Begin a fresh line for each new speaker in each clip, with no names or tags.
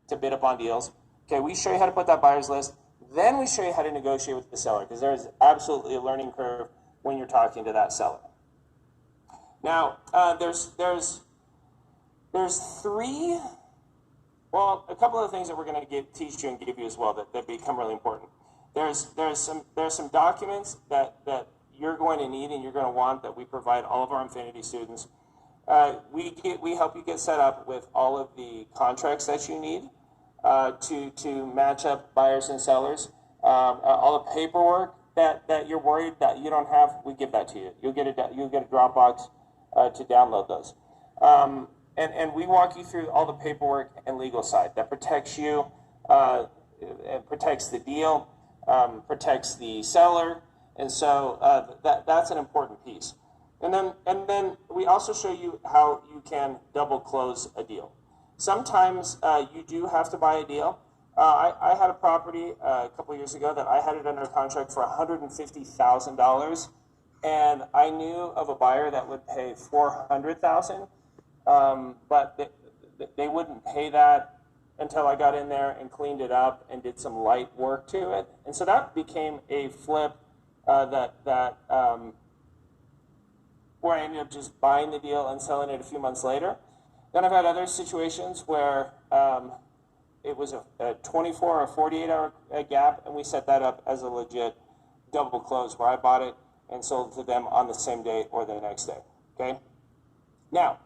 to bid upon deals. Okay, we show you how to put that buyer's list. Then we show you how to negotiate with the seller, because there is absolutely a learning curve when you're talking to that seller. Now, there's three, well, a couple of things that we're going to teach you and give you as well that become really important. There's some documents that you're going to need and you're going to want that we provide all of our Infinity students. We help you get set up with all of the contracts that you need to match up buyers and sellers. All the paperwork that you're worried that you don't have, we give that to you. You'll get a Dropbox to download those. And we walk you through all the paperwork and legal side that protects you, protects the deal, protects the seller, and so that's an important piece. And then we also show you how you can double close a deal. Sometimes you do have to buy a deal. I had a property a couple years ago that I had it under contract for $150,000, and I knew of a buyer that would pay $400,000, but they wouldn't pay that until I got in there and cleaned it up and did some light work to it. And so that became a flip where I ended up just buying the deal and selling it a few months later. Then I've had other situations where it was a 24 or 48-hour gap, and we set that up as a legit double close where I bought it and sold it to them on the same day or the next day. Okay? Now,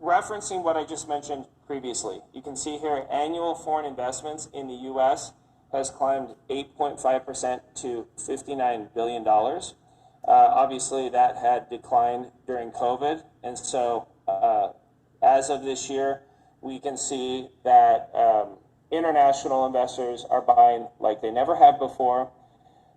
referencing what I just mentioned previously, you can see here annual foreign investments in the U.S. has climbed 8.5% to $59 billion. Obviously, that had declined during COVID, and so as of this year, we can see that international investors are buying like they never have before.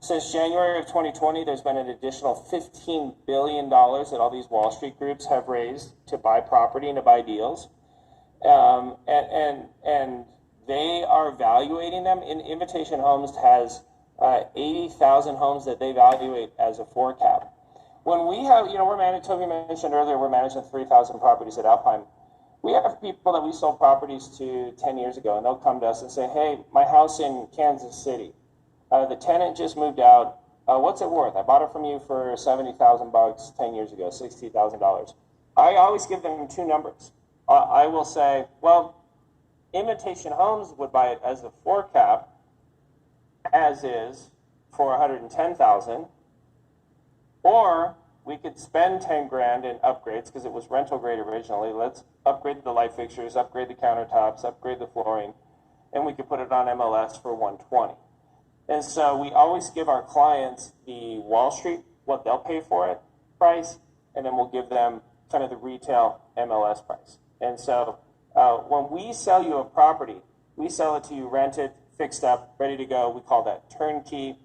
Since January of 2020, there's been an additional $15 billion that all these Wall Street groups have raised to buy property and to buy deals. And they are evaluating them. Invitation Homes has 80,000 homes that they evaluate as a 4 cap. When we have, we're managing, Toby mentioned earlier, we're managing 3,000 properties at Alpine. We have people that we sold properties to 10 years ago, and they'll come to us and say, hey, my house in Kansas City, the tenant just moved out. What's it worth? I bought it from you for $70,000 10 years ago, $60,000. I always give them two numbers. I will say, well, Invitation Homes would buy it as a 4 cap, as is, for $110,000, or we could spend 10 grand in upgrades because it was rental grade originally. Let's upgrade the light fixtures, upgrade the countertops, upgrade the flooring, and we could put it on MLS for $120,000. And so we always give our clients the Wall Street, what they'll pay for it, price, and then we'll give them kind of the retail MLS price. And so when we sell you a property, we sell it to you rented, fixed up, ready to go. We call that turnkey.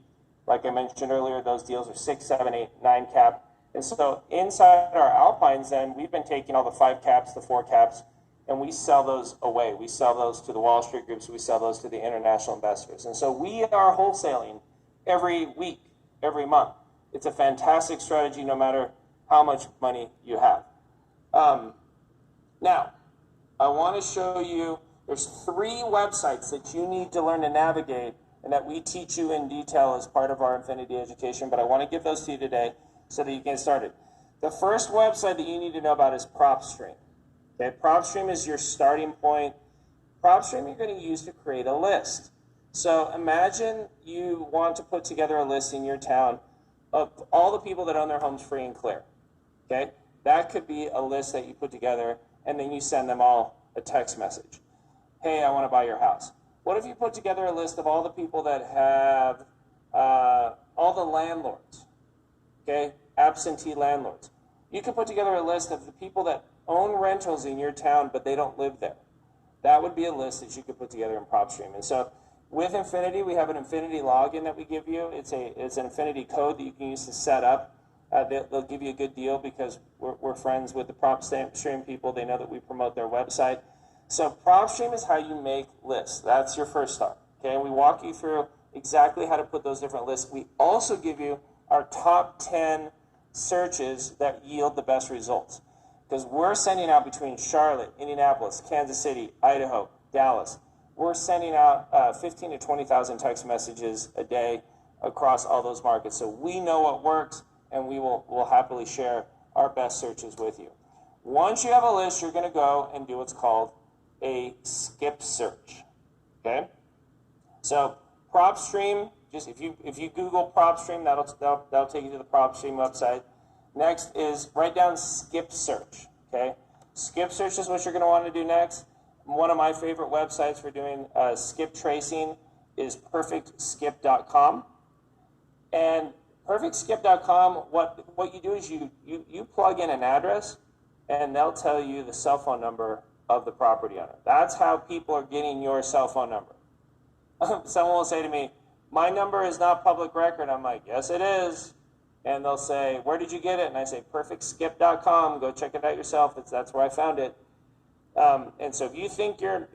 Like I mentioned earlier, those deals are 6, 7, 8, 9 cap. And so inside our Alpines, then, we've been taking all the 5 caps, the 4 caps, and we sell those away. We sell those to the Wall Street groups. We sell those to the international investors. And so we are wholesaling every week, every month. It's a fantastic strategy no matter how much money you have. Now, I want to show you, there's 3 websites that you need to learn to navigate and that we teach you in detail as part of our Infinity education, but I want to give those to you today so that you can get started. The first website that you need to know about is Propstream. Okay, Propstream is your starting point. Propstream you're going to use to create a list. So imagine you want to put together a list in your town of all the people that own their homes free and clear. Okay, that could be a list that you put together and then you send them all a text message. Hey, I want to buy your house. What if you put together a list of all the people that have, all the landlords, okay, absentee landlords? You can put together a list of the people that own rentals in your town, but they don't live there. That would be a list that you could put together in Propstream. And so with Infinity, we have an Infinity login that we give you. It's an Infinity code that you can use to set up. They'll give you a good deal because we're friends with the Propstream people. They know that we promote their website. So Propstream is how you make lists. That's your first start. Okay, and we walk you through exactly how to put those different lists. We also give you our top 10 searches that yield the best results. because we're sending out between Charlotte, Indianapolis, Kansas City, Idaho, Dallas. We're sending out 15 to 20,000 text messages a day across all those markets. So we know what works, and we'll happily share our best searches with you. Once you have a list, you're going to go and do what's called a skip search. Okay? So Propstream, just if you Google Propstream, that'll take you to the Propstream website. Next is write down skip search. Okay? Skip search is what you're going to want to do next. One of my favorite websites for doing skip tracing is perfectskip.com. And perfectskip.com, what you do is you plug in an address, and they'll tell you the cell phone number of the property owner. That's how people are getting your cell phone number. Someone will say to me, my number is not public record. I'm like, yes, it is. And they'll say, where did you get it? And I say, perfectskip.com. Go check it out yourself. That's where I found it. And so if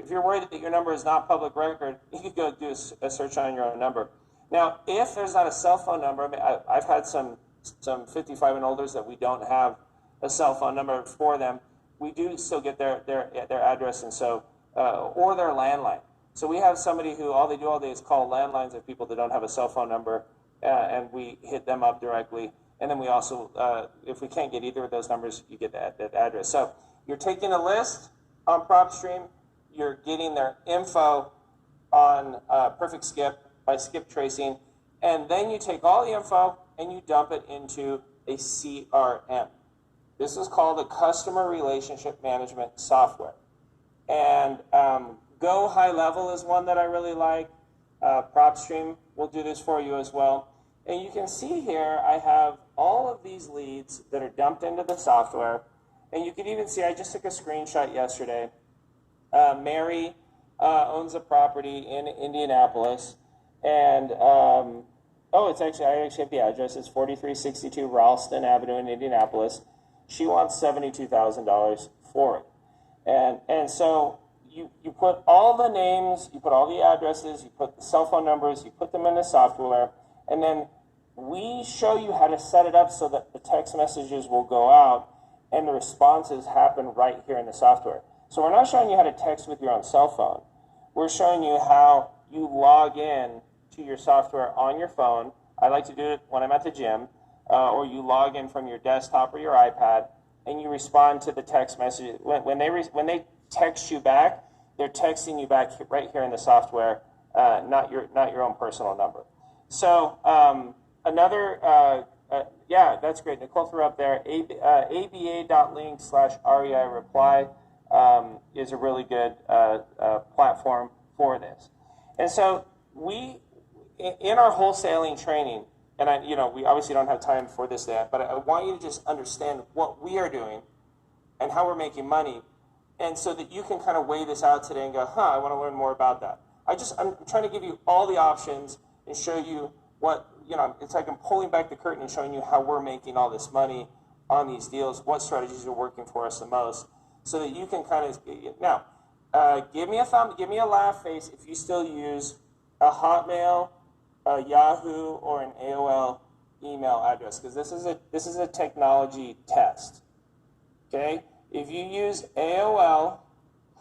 you're worried that your number is not public record, you could go do a search on your own number. Now, if there's not a cell phone number, I mean, I've had some 55 and olders that we don't have a cell phone number for them. We do still get their address, and so or their landline. So we have somebody who all they do all day is call landlines of people that don't have a cell phone number, and we hit them up directly. And then we also, if we can't get either of those numbers, you get that address. So you're taking a list on Propstream, you're getting their info on Perfect Skip by skip tracing, and then you take all the info and you dump it into a CRM. This is called a customer relationship management software. And Go High Level is one that I really like. Propstream will do this for you as well. And you can see here I have all of these leads that are dumped into the software. And you can even see, I just took a screenshot yesterday. Mary owns a property in Indianapolis. And, I actually have the address. It's 4362 Ralston Avenue in Indianapolis. She wants $72,000 for it. And so you put all the names, you put all the addresses, you put the cell phone numbers, you put them in the software, and then we show you how to set it up so that the text messages will go out and the responses happen right here in the software. So we're not showing you how to text with your own cell phone. We're showing you how you log in to your software on your phone. I like to do it when I'm at the gym, or you log in from your desktop or your iPad, and you respond to the text message. When they text you back, they're texting you back right here in the software, not your own personal number. So that's great. Nicole threw up there, aba.link/REI reply is a really good platform for this. And so in our wholesaling training, and we obviously don't have time for this yet, but I want you to just understand what we are doing and how we're making money, and so that you can kind of weigh this out today and go, I want to learn more about that. I'm trying to give you all the options and show you what, it's like I'm pulling back the curtain and showing you how we're making all this money on these deals, what strategies are working for us the most, so that you can kind of, now, give me a laugh face if you still use a Hotmail, a Yahoo, or an AOL email address, because this is a technology test. Okay? If you use AOL,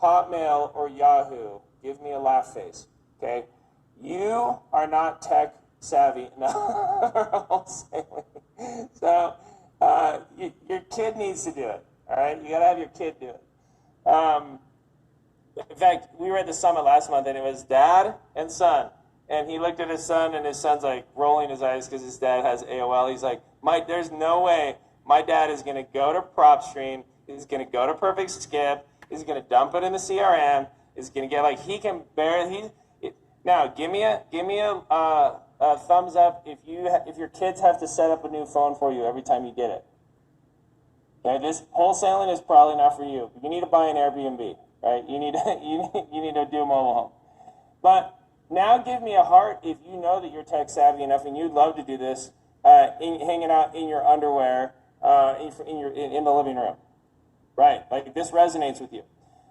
Hotmail, or Yahoo, give me a laugh face. Okay? You are not tech savvy enough for wholesaling. So your kid needs to do it. All right? You got to have your kid do it. In fact, we were at the summit last month, and it was dad and son. And he looked at his son, and his son's like rolling his eyes because his dad has AOL. He's like, Mike, there's no way my dad is going to go to Propstream. He's going to go to Perfect Skip. He's going to dump it in the CRM. He's going to get he can barely. Now, give me a thumbs up if your kids have to set up a new phone for you every time you get it. Okay, this wholesaling is probably not for you. You need to buy an Airbnb, right? You need to do a mobile home. But now give me a heart if you know that you're tech savvy enough and you'd love to do this, hanging out in your underwear in the living room. Right, like this resonates with you.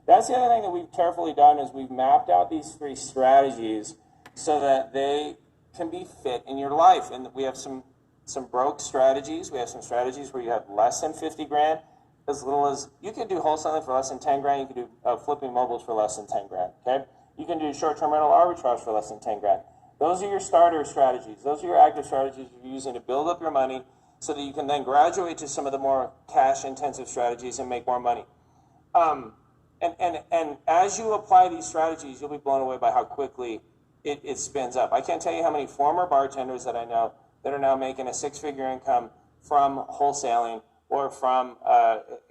That's the other thing that we've carefully done is we've mapped out these 3 strategies so that they can be fit in your life. And we have some broke strategies. We have some strategies where you have less than 50 grand. as little as, you can do wholesaling for less than 10 grand. You can do flipping mobiles for less than 10 grand. Okay. You can do short-term rental arbitrage for less than 10 grand. Those are your starter strategies. Those are your active strategies you're using to build up your money so that you can then graduate to some of the more cash-intensive strategies and make more money. And as you apply these strategies, you'll be blown away by how quickly it spins up. I can't tell you how many former bartenders that I know that are now making a six-figure income from wholesaling or from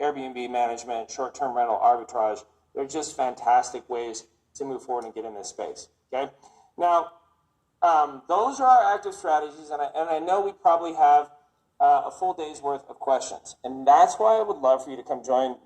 Airbnb management, short-term rental arbitrage. They're just fantastic ways to move forward and get in this space. Okay. Now, those are our active strategies, and I know we probably have a full day's worth of questions, and that's why I would love for you to come join